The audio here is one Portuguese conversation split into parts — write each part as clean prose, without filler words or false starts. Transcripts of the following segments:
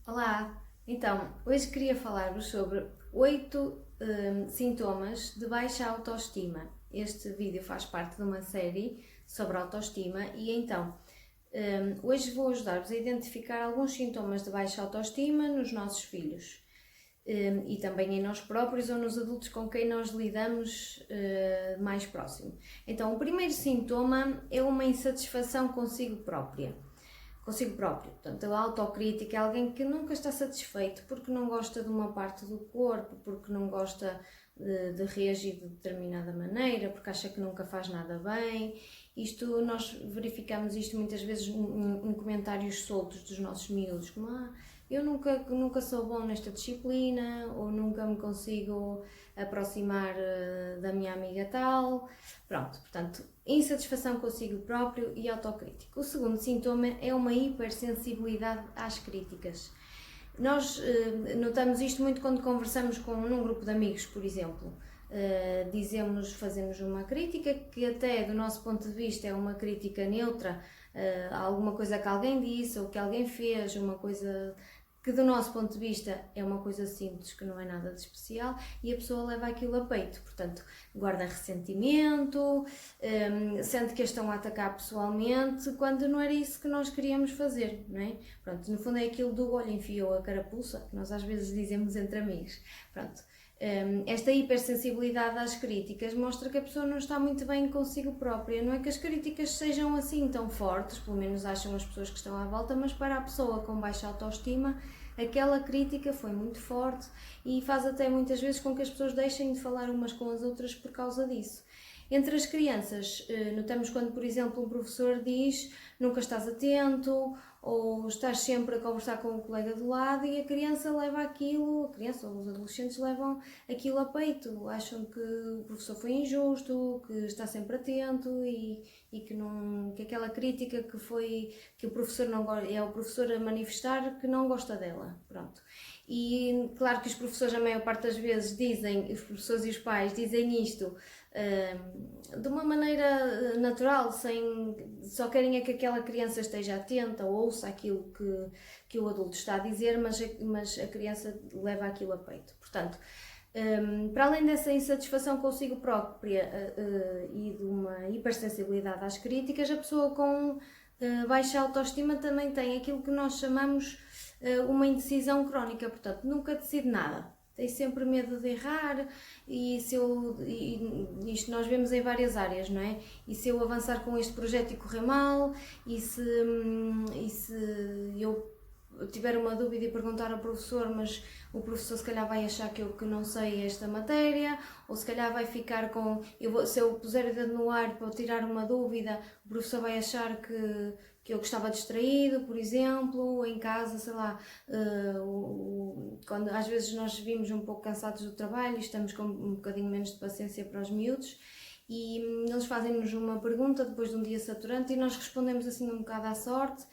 Olá, então hoje queria falar-vos sobre 8 sintomas de baixa autoestima. Este vídeo faz parte de uma série sobre autoestima e então hoje vou ajudar-vos a identificar alguns sintomas de baixa autoestima nos nossos filhos e também em nós próprios ou nos adultos com quem nós lidamos mais próximo. Então, o primeiro sintoma é uma insatisfação consigo própria. Consigo próprio. Portanto, a autocrítica é alguém que nunca está satisfeito porque não gosta de uma parte do corpo, porque não gosta de reagir de determinada maneira, porque acha que nunca faz nada bem. Nós verificamos isto muitas vezes em comentários soltos dos nossos miúdos, como eu nunca sou bom nesta disciplina, ou nunca me consigo aproximar da minha amiga tal. Pronto, portanto, insatisfação consigo próprio e autocrítico. O segundo sintoma é uma hipersensibilidade às críticas. Nós notamos isto muito quando conversamos num grupo de amigos, por exemplo. Fazemos uma crítica que até do nosso ponto de vista é uma crítica neutra, alguma coisa que alguém disse ou que alguém fez, uma coisa que do nosso ponto de vista é uma coisa simples, que não é nada de especial, e a pessoa leva aquilo a peito, portanto guarda ressentimento, sente que a estão a atacar pessoalmente, quando não era isso que nós queríamos fazer, não é? Pronto, no fundo é aquilo do olho enfiou a carapuça, que nós às vezes dizemos entre amigos, pronto. Esta hipersensibilidade às críticas mostra que a pessoa não está muito bem consigo própria. Não é que as críticas sejam assim tão fortes, pelo menos acham as pessoas que estão à volta, mas para a pessoa com baixa autoestima, aquela crítica foi muito forte e faz até muitas vezes com que as pessoas deixem de falar umas com as outras por causa disso. Entre as crianças, notamos quando, por exemplo, um professor diz nunca estás atento ou estás sempre a conversar com o colega do lado e a criança leva aquilo, a criança ou os adolescentes levam aquilo a peito, acham que o professor foi injusto, que está sempre atento e que aquela crítica que o professor não gosta, é o professor a manifestar que não gosta dela, pronto. E claro que os professores a maior parte das vezes os professores e os pais dizem isto de uma maneira natural, só querem é que aquela criança esteja atenta ou ouça aquilo que o adulto está a dizer, mas a criança leva aquilo a peito. Portanto, para além dessa insatisfação consigo própria e de uma hipersensibilidade às críticas, a pessoa com baixa autoestima também tem aquilo que nós chamamos uma indecisão crónica, portanto, nunca decide nada. Tem sempre medo de errar isto nós vemos em várias áreas, não é? E se eu avançar com este projeto e correr mal, e se eu tiver uma dúvida e perguntar ao professor, mas o professor se calhar vai achar que eu que não sei esta matéria, ou se calhar vai ficar se eu puser o dedo no ar para tirar uma dúvida, o professor vai achar que eu estava distraído, por exemplo, ou em casa, sei lá, quando às vezes nós vimos um pouco cansados do trabalho e estamos com um bocadinho menos de paciência para os miúdos, e eles fazem-nos uma pergunta depois de um dia saturante e nós respondemos assim um bocado à sorte.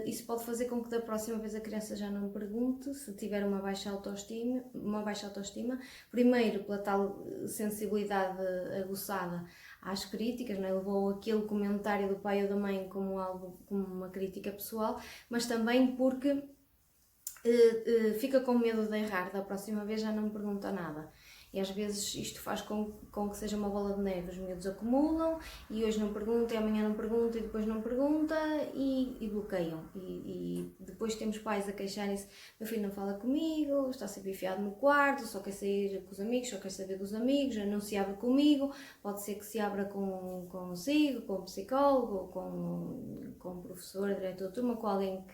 Isso pode fazer com que da próxima vez a criança já não pergunte se tiver uma baixa autoestima, primeiro pela tal sensibilidade aguçada às críticas, não é? Levou aquele comentário do pai ou da mãe como uma crítica pessoal, mas também porque fica com medo de errar, da próxima vez já não me pergunta nada. E às vezes isto faz com que seja uma bola de neve, os miúdos acumulam e hoje não pergunta, e amanhã não pergunta e depois não pergunta e bloqueiam. E depois temos pais a queixarem-se, meu filho não fala comigo, está sempre enfiado no quarto, só quer sair com os amigos, só quer saber dos amigos, não se abre comigo, pode ser que se abra consigo, com o psicólogo, ou com o professor, diretor de turma, com alguém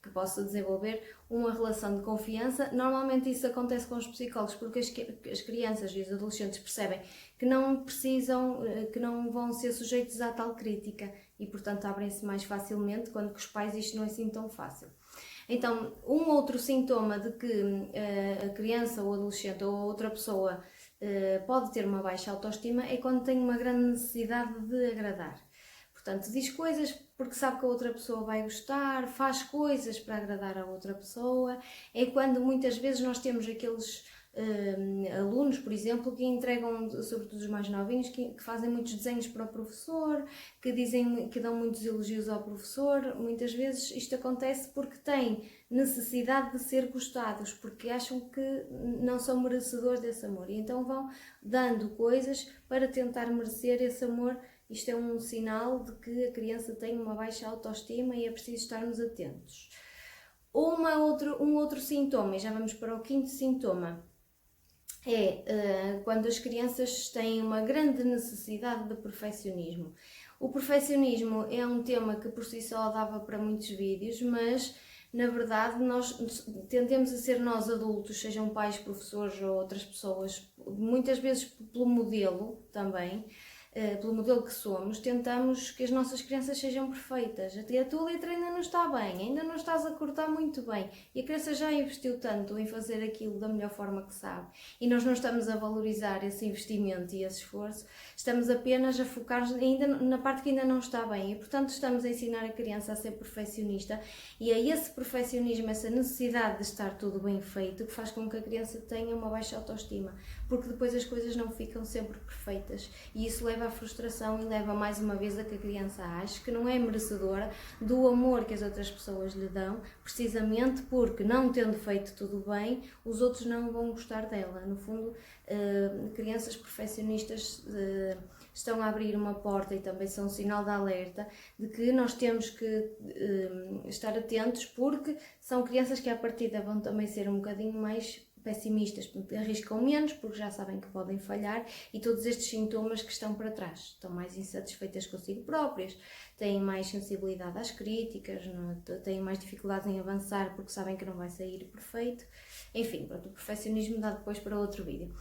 que possa desenvolver uma relação de confiança. Normalmente isso acontece com os psicólogos porque as crianças e os adolescentes percebem que não precisam, que não vão ser sujeitos à tal crítica e portanto abrem-se mais facilmente, quando com os pais isto não é assim tão fácil. Então, um outro sintoma de que a criança ou adolescente ou outra pessoa pode ter uma baixa autoestima é quando tem uma grande necessidade de agradar. Portanto, diz coisas porque sabe que a outra pessoa vai gostar, faz coisas para agradar a outra pessoa. É quando muitas vezes nós temos alunos, por exemplo, que entregam, sobretudo os mais novinhos, que fazem muitos desenhos para o professor, que dão muitos elogios ao professor. Muitas vezes isto acontece porque têm necessidade de ser gostados, porque acham que não são merecedores desse amor, e então vão dando coisas para tentar merecer esse amor. Isto é um sinal de que a criança tem uma baixa autoestima e é preciso estarmos atentos. Um outro sintoma, e já vamos para o 5º sintoma, é quando as crianças têm uma grande necessidade de perfeccionismo. O perfeccionismo é um tema que por si só dava para muitos vídeos, mas na verdade nós tendemos a ser nós adultos, sejam pais, professores ou outras pessoas, muitas vezes pelo modelo também, pelo modelo que somos, tentamos que as nossas crianças sejam perfeitas. A tua letra ainda não está bem, ainda não estás a cortar muito bem, e a criança já investiu tanto em fazer aquilo da melhor forma que sabe, e nós não estamos a valorizar esse investimento e esse esforço, estamos apenas a focar ainda na parte que ainda não está bem, e portanto estamos a ensinar a criança a ser perfeccionista, e é esse perfeccionismo, essa necessidade de estar tudo bem feito, que faz com que a criança tenha uma baixa autoestima, porque depois as coisas não ficam sempre perfeitas, e isso leva à frustração e leva mais uma vez a que a criança ache que não é merecedora do amor que as outras pessoas lhe dão, precisamente porque, não tendo feito tudo bem, os outros não vão gostar dela. No fundo, crianças perfeccionistas estão a abrir uma porta, e também são um sinal de alerta de que nós temos que estar atentos, porque são crianças que à partida vão também ser um bocadinho mais pessimistas, arriscam menos porque já sabem que podem falhar, e todos estes sintomas que estão para trás, estão mais insatisfeitas consigo próprias, têm mais sensibilidade às críticas, têm mais dificuldade em avançar porque sabem que não vai sair perfeito. Enfim, pronto, o perfeccionismo dá depois para outro vídeo.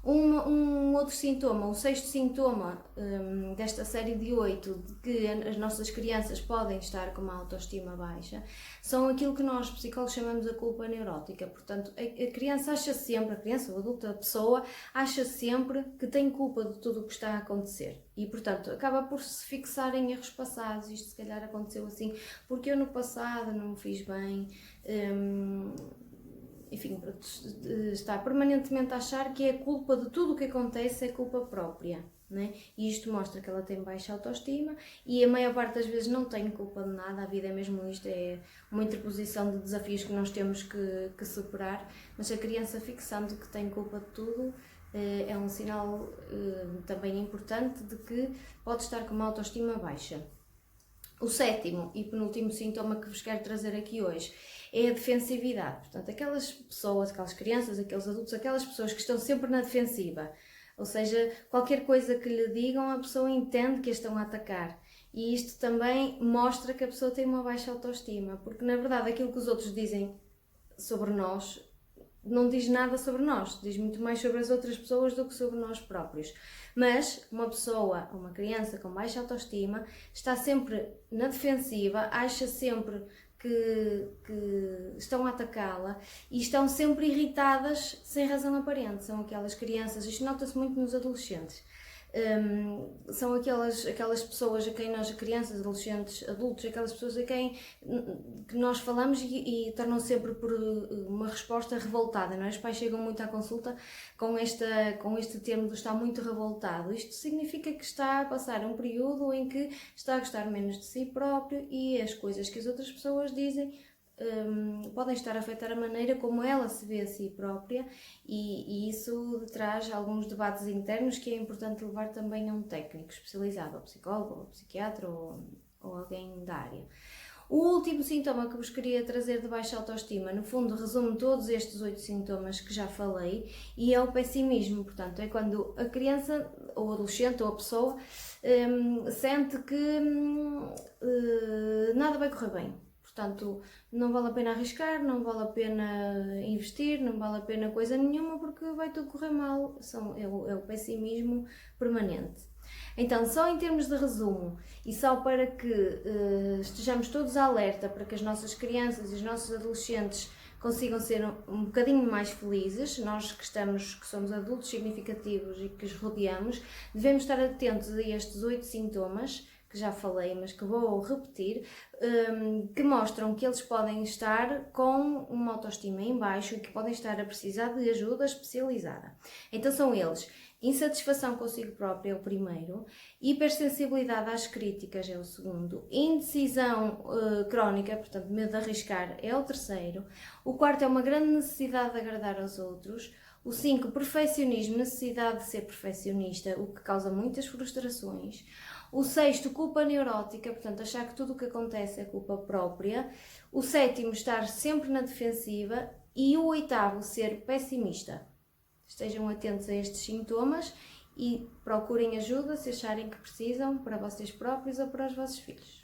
Um outro sintoma, o 6º sintoma desta série de 8, de que as nossas crianças podem estar com uma autoestima baixa, são aquilo que nós psicólogos chamamos a culpa neurótica. Portanto, a criança acha sempre, a criança, o adulto, a pessoa, acha sempre que tem culpa de tudo o que está a acontecer. E, portanto, acaba por se fixar em erros passados. Isto se calhar aconteceu assim porque eu no passado não me fiz bem. Enfim, está permanentemente a achar que é culpa de tudo o que acontece, é culpa própria, né? E isto mostra que ela tem baixa autoestima, e a maior parte das vezes não tem culpa de nada. A vida é mesmo isto, é uma interposição de desafios que nós temos que superar, mas a criança fixando que tem culpa de tudo é um sinal também importante de que pode estar com uma autoestima baixa. O 7º e penúltimo sintoma que vos quero trazer aqui hoje é a defensividade. Portanto, aquelas pessoas, aquelas crianças, aqueles adultos, aquelas pessoas que estão sempre na defensiva, ou seja, qualquer coisa que lhe digam, a pessoa entende que a estão a atacar. E isto também mostra que a pessoa tem uma baixa autoestima, porque na verdade aquilo que os outros dizem sobre nós não diz nada sobre nós, diz muito mais sobre as outras pessoas do que sobre nós próprios. Mas uma pessoa, uma criança com baixa autoestima, está sempre na defensiva, acha sempre que estão a atacá-la, e estão sempre irritadas sem razão aparente. São aquelas crianças, isto nota-se muito nos adolescentes, são aquelas pessoas a quem nós, crianças, adolescentes, adultos, aquelas pessoas a quem que nós falamos e tornam sempre por uma resposta revoltada, não é? Os pais chegam muito à consulta com este termo de estar muito revoltado. Isto significa que está a passar um período em que está a gostar menos de si próprio, e as coisas que as outras pessoas dizem podem estar a afetar a maneira como ela se vê a si própria, e isso traz alguns debates internos que é importante levar também a um técnico especializado, ou psicólogo, ou psiquiatra, ou alguém da área. O último sintoma que vos queria trazer de baixa autoestima, no fundo, resume todos estes 8 sintomas que já falei, e é o pessimismo. Portanto, é quando a criança, ou o adolescente, ou a pessoa, sente que nada vai correr bem. Portanto, não vale a pena arriscar, não vale a pena investir, não vale a pena coisa nenhuma, porque vai tudo correr mal. É o pessimismo permanente. Então, só em termos de resumo, e só para que estejamos todos alerta, para que as nossas crianças e os nossos adolescentes consigam ser um bocadinho mais felizes, nós que somos adultos significativos e que os rodeamos, devemos estar atentos a estes 8 sintomas que já falei, mas que vou repetir, que mostram que eles podem estar com uma autoestima em baixo e que podem estar a precisar de ajuda especializada. Então são eles: insatisfação consigo própria é o primeiro, hipersensibilidade às críticas é o segundo, indecisão crónica, portanto medo de arriscar, é o terceiro, o quarto é uma grande necessidade de agradar aos outros, o 5, perfeccionismo, necessidade de ser perfeccionista, o que causa muitas frustrações. O 6, culpa neurótica, portanto achar que tudo o que acontece é culpa própria. O 7, estar sempre na defensiva. E o 8, ser pessimista. Estejam atentos a estes sintomas e procurem ajuda se acharem que precisam, para vocês próprios ou para os vossos filhos.